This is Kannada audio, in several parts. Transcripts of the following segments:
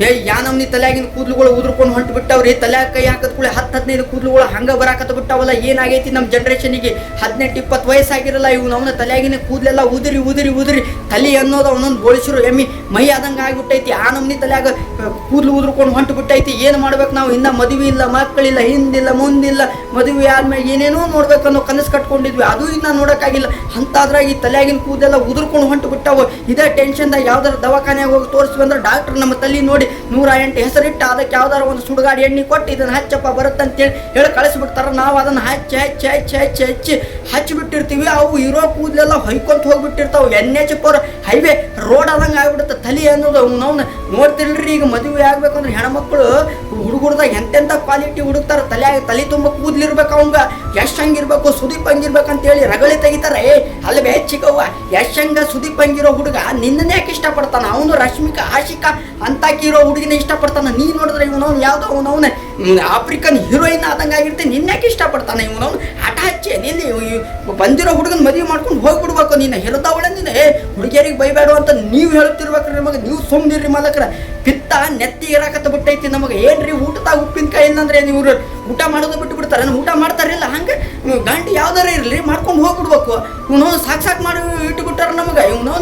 ಯಾ ನಮ್ನಿ ತಲೆಯಾಗಿನ ಕೂದಲುಗಳು ಉದುರ್ಕೊಂಡು ಹೊಂಟು ಬಿಟ್ಟವ್ರಿ. ತಲೆಯಾಗ ಕೈ ಹಾಕದ ಕೂಡ 10-15 ಕೂದಲುಗಳು ಹಂಗ ಬರಾಕತ್ತ ಬಿಟ್ಟಾವಲ್ಲ. ಏನಾಗೈತಿ ನಮ್ಮ ಜನರೇಷನ್ಗೆ? 18-20 ವಯಸ್ಸಾಗಿರಲ್ಲ ಇವು ಅವನ ತಲೆಯಾಗಿನ ಕೂದಲೆಲ್ಲ ಉದುರಿ ಉದುರಿ ಉದುರಿ ತಲೆ ಅನ್ನೋದು ಅವನೊಂದು ಬೋಳಿಸಿರು ಎಮ್ಮಿ ಮೈ ಆದಂಗೆ ಆಗ್ಬಿಟ್ಟೈತಿ. ಆ ನಮ್ನಿ ತಲೆಯಾಗ ಕೂದಲು ಉದುರ್ಕೊಂಡು ಹೊಂಟು ಬಿಟ್ಟೈತಿ. ಏನು ಮಾಡ್ಬೇಕು ನಾವು? ಇನ್ನ ಮದುವೆ ಇಲ್ಲ, ಮಕ್ಕಳಿಲ್ಲ, ಹಿಂದಿಲ್ಲ ಮುಂದಿಲ್ಲ, ಮದುವೆ ಆದ್ಮೇಲೆ ಏನೇನೋ ನೋಡ್ಬೇಕು ಅನ್ನೋ ಕನಸು ಕಟ್ಕೊಂಡಿದ್ವಿ, ಅದು ಇನ್ನ ನೋಡೋಕ್ಕಾಗಿಲ್ಲ. ಅಂತಾದ್ರಾಗ ಈ ತಲೆಯಾಗಿನ ಕೂದಲೆಲ್ಲ ಉದುರ್ಕೊಂಡು ಹೊಂಟು ಬಿಟ್ಟಾವು. ಇದೇ ಟೆನ್ಷನ್ದಾಗ ಯಾವ್ದಾರು ದವಾಖಾನೆಗೆ ಹೋಗಿ ತೋರಿಸಿ ಬಂದ್ರೆ ಡಾಕ್ಟರ್ ನಮ್ಮ ತಲೆ ನೋಡಿ 108 ಹೆಸರಿಟ್ಟು ಅದಕ್ಕೆ ಯಾವ್ದಾರ ಒಂದು ಸುಡುಗಾಡಿ ಎಣ್ಣೆ ಕೊಟ್ಟು ಇದನ್ನು ಹಚ್ಚಪ್ಪ ಬರುತ್ತಂತೇಳಿ ಹೇಳಿ ಕಳಿಸ್ಬಿಡ್ತಾರೆ. ನಾವು ಅದನ್ನು ಹಚ್ಚಿಬಿಟ್ಟಿರ್ತೀವಿ. ಅವು ಇರೋ ಕೂದಲೆಲ್ಲ ಹೊಯ್ಕೊಂತ ಹೋಗ್ಬಿಟ್ಟಿರ್ತಾವೆ. NH ಹೈವೇ ರೋಡ್ ಆದಂಗೆ ಆಗ್ಬಿಡುತ್ತೆ ತಲೆ ಅನ್ನೋದು. ನಾವು ನೋಡ್ತಿಲ್ರಿ, ಈಗ ಮದುವೆ ಆಗ್ಬೇಕಂದ್ರೆ ಹೆಣ್ಮಕ್ಳು ಹುಡುಗರ್ದಾಗ ಎಂತೆಂಥ ಕ್ವಾಲಿಟಿ ಹುಡುಕ್ತಾರೆ. ತಲೆ ತುಂಬ ಕೂದಲಿರ್ಬೇಕು, ಅವಂಗ ಯಶ್ ಹಂಗಿರ್ಬೇಕು, ಸುದೀಪ್ ಹಂಗಿರ್ಬೇಕಂತೇಳಿ ರಗಳಿ ತೆಗಿತಾರೆ. ಅಲ್ಲವೇ ಚಿಕ್ಕವ್ವ, ಯಶ್ ಹಂಗ ಸುದೀಪ್ ಹಂಗಿರೋ ಹುಡುಗ ನಿನ್ನನ್ನೇ ಯಾಕೆ ಇಷ್ಟಪಡ್ತಾನ? ಅವನು ರಶ್ಮಿಕಾ ಆಶಿಕಾ ಅಂತಾಕಿರೋ ಹುಡುಗಿನ ಇಷ್ಟಪಡ್ತಾನೆ. ನೀ ನೋಡಿದ್ರೆ ಇವನವ್ನು ಯಾವುದೋ ಅವನವನ ಆಫ್ರಿಕನ್ ಹೀರೋಯಿನ್ ಆದಂಗೆ ಆಗಿರ್ತೀನಿ, ನಿನ್ಯಾಕೆ ಇಷ್ಟಪಡ್ತಾನೆ ಇವನವ್ನು? ಹಠ ಹಚ್ಚಿ ನಿಲ್ಲಿ ಬಂದಿರೋ ಹುಡುಗನ ಮದುವೆ ಮಾಡ್ಕೊಂಡು ಹೋಗ್ಬಿಡ್ಬೇಕು. ನೀನು ಹೆರದವಳೆ ನೀನು ಹುಡುಗಿಯರಿಗೆ ಬೈಬೇಡ ಅಂತ ನೀವು ಹೇಳ್ತಿರ್ಬೇಕ್ರಿ. ನಮಗೆ ನೀವು ಸುಮ್ಮನಿರ್ರಿ ಮಾಲಕ್ರ. ಪಿತ್ತ ನೆತ್ತಿ ಇರಾಕತ್ತ ಬಿಟ್ಟೈತಿ ನಮಗೆ. ಏನ್ರಿ ಊಟದಾಗ ಉಪ್ಪಿನಕಾಯಿ ಇಲ್ಲಂದ್ರೆ ನೀವು ಊಟ ಮಾಡೋದು ಬಿಟ್ಟು ಬಿಡ್ತಾರೆ. ಊಟ ಮಾಡ್ತಾರಿಲ್ಲ ಹಂಗೆ ಗಂಟು ಯಾವ್ದಾರ ಇರಲಿ ಮಾಡ್ಕೊಂಡು ಹೋಗ್ಬಿಡ್ಬೇಕು. ಇವನು ಸಾಕು ಮಾಡಿ ಇಟ್ಟುಬಿಟ್ಟಾರ ನಮಗೆ. ಇವನು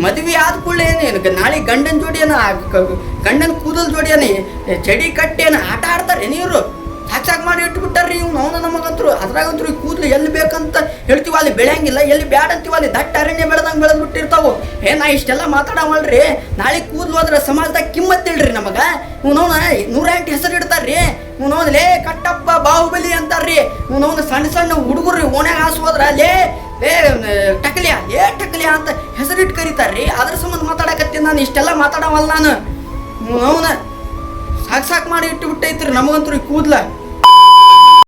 ಮದುವೆ ಆದ ಕೂಡಲೇ ಏನು ನಾಳೆ ಗಂಡನ ಜೋಡಿಯನ ಗಂಡನ ಕೂದಲ್ ಜೋಡಿಯನ ಚಡಿ ಕಟ್ಟೇನ ಆಟ ಆಡ್ತಾರೆ ನೀರು ಸಾಕು ಮಾಡಿ ಇಟ್ಬಿಟ್ಟಾರ್ರಿ ಇವ್ನು. ಅವನು ನಮಗಂತರು ಅದ್ರಾಗಂತರು ಈ ಕೂದಲು ಎಲ್ಲಿ ಬೇಕಂತ ಹೇಳ್ತೀವಿ ಅಲ್ಲಿ ಬೆಳೆಯಂಗಿಲ್ಲ, ಎಲ್ಲಿ ಬ್ಯಾಡ ಅಂತೀವಿ ಅಲ್ಲಿ ದಟ್ಟ ಅರಣ್ಯ ಬೆಳೆದಂಗೆ ಬೆಳೆದ್ಬಿಟ್ಟಿರ್ತಾವೆ. ನಾ ಇಷ್ಟೆಲ್ಲ ಮಾತಾಡವಲ್ರಿ. ನಾಳೆ ಕೂದಲು ಹೋದ್ರೆ ಸಮಾಜದಾಗ ಕಿಮ್ಮತ್ತಿಲ್ರಿ ನಮಗೆ. ಇವನವನ 108 ಹೆಸರು ಇಡ್ತಾರ್ರಿ. ಇವನವನ್ಲೇ ಕಟ್ಟಪ್ಪ ಬಾಹುಬಲಿ ಅಂತಾರ್ರಿ. ಇವನವನು ಸಣ್ಣ ಸಣ್ಣ ಹುಡುಗರು ಓಣ್ಯಾಗ ಹಾಸೋದ್ರ ಲೇ ಟಕಲಿಯಾ ಅಂತ ಹೆಸರಿಟ್ಟು ಕರೀತಾರ್ರಿ. ಅದ್ರ ಸಂಬಂಧ ಮಾತಾಡಕತ್ತೀನಿ ನಾನು. ಇಷ್ಟೆಲ್ಲ ಮಾತಾಡವಲ್ಲ ನಾನು. ಅವನ ಸಾಕು ಮಾಡಿ ಇಟ್ಟು ಬಿಟ್ಟೈತ್ರಿ ನಮಗಂತೂ ಈ ಕೂದಲ.